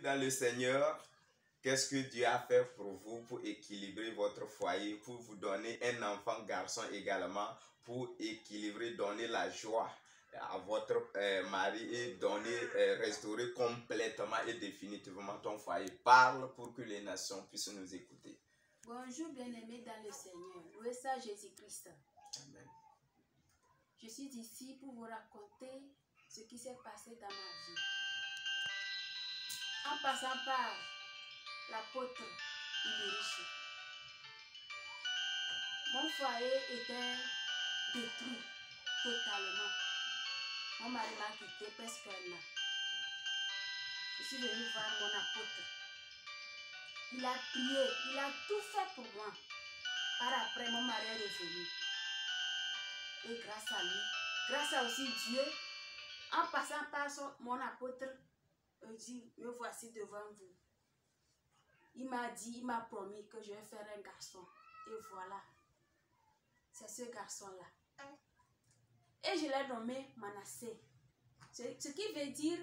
dans le Seigneur. Qu'est-ce que Dieu a fait pour vous, pour équilibrer votre foyer, pour vous donner un enfant garçon également, pour équilibrer, donner la joie à votre mari et donner, restaurer complètement et définitivement ton foyer. Parle pour que les nations puissent nous écouter. Bonjour bien-aimés dans le Seigneur. Loué soit Jésus-Christ. Amen. Je suis ici pour vous raconter ce qui s'est passé dans ma vie. En passant par l'apôtre Ulrich, mon foyer était détruit totalement. Mon mari m'a quitté presque un an. Je suis venue voir mon apôtre. Il a prié, il a tout fait pour moi. Par après, mon mari est revenu. Et grâce à lui, grâce à aussi Dieu, en passant par mon apôtre, il dit, me voici devant vous. Il m'a dit, il m'a promis que je vais faire un garçon. Et voilà, c'est ce garçon-là. Et je l'ai nommé Manassé. Ce qui veut dire,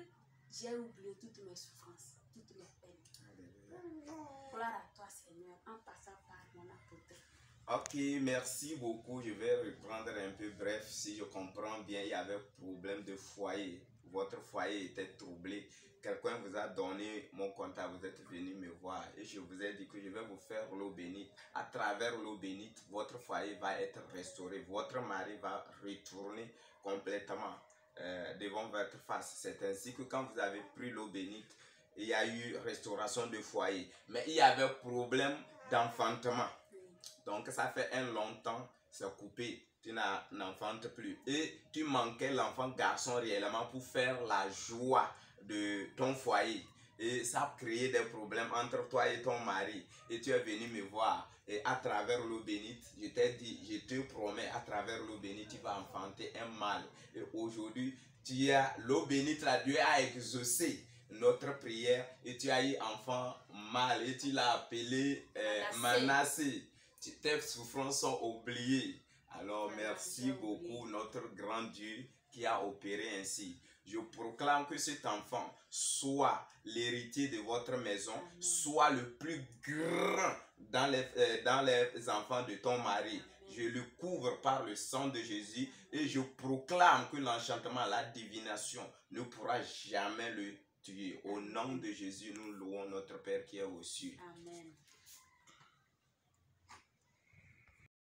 j'ai oublié toutes mes souffrances, toutes mes peines. Gloire à toi, Seigneur, en passant par mon apôtre. Ok, merci beaucoup. Je vais reprendre un peu bref. Si je comprends bien, il y avait problème de foyer. Votre foyer était troublé. Quelqu'un vous a donné mon contact, vous êtes venu me voir et je vous ai dit que je vais vous faire l'eau bénite. À travers l'eau bénite, votre foyer va être restauré. Votre mari va retourner complètement devant votre face. C'est ainsi que quand vous avez pris l'eau bénite, il y a eu restauration de foyer. Mais il y avait problème d'enfantement. Donc ça fait un long temps, c'est coupé, tu n'enfantes plus. Et tu manquais l'enfant garçon réellement pour faire la joie de ton foyer. Et ça a créé des problèmes entre toi et ton mari. Et tu es venu me voir. Et à travers l'eau bénite, je t'ai dit, je te promets, à travers l'eau bénite, tu vas enfanter un mâle. Et aujourd'hui, tu as l'eau bénite, là, Dieu a exaucé notre prière. Et tu as eu enfant mâle. Et tu l'as appelé Manassé. Tes souffrances sont oubliées. Alors merci beaucoup notre grand Dieu qui a opéré ainsi. Je proclame que cet enfant soit l'héritier de votre maison, soit le plus grand dans les enfants de ton mari. Je le couvre par le sang de Jésus et je proclame que l'enchantement, la divination ne pourra jamais le tuer. Au nom de Jésus, nous louons notre Père qui est aux cieux. Amen.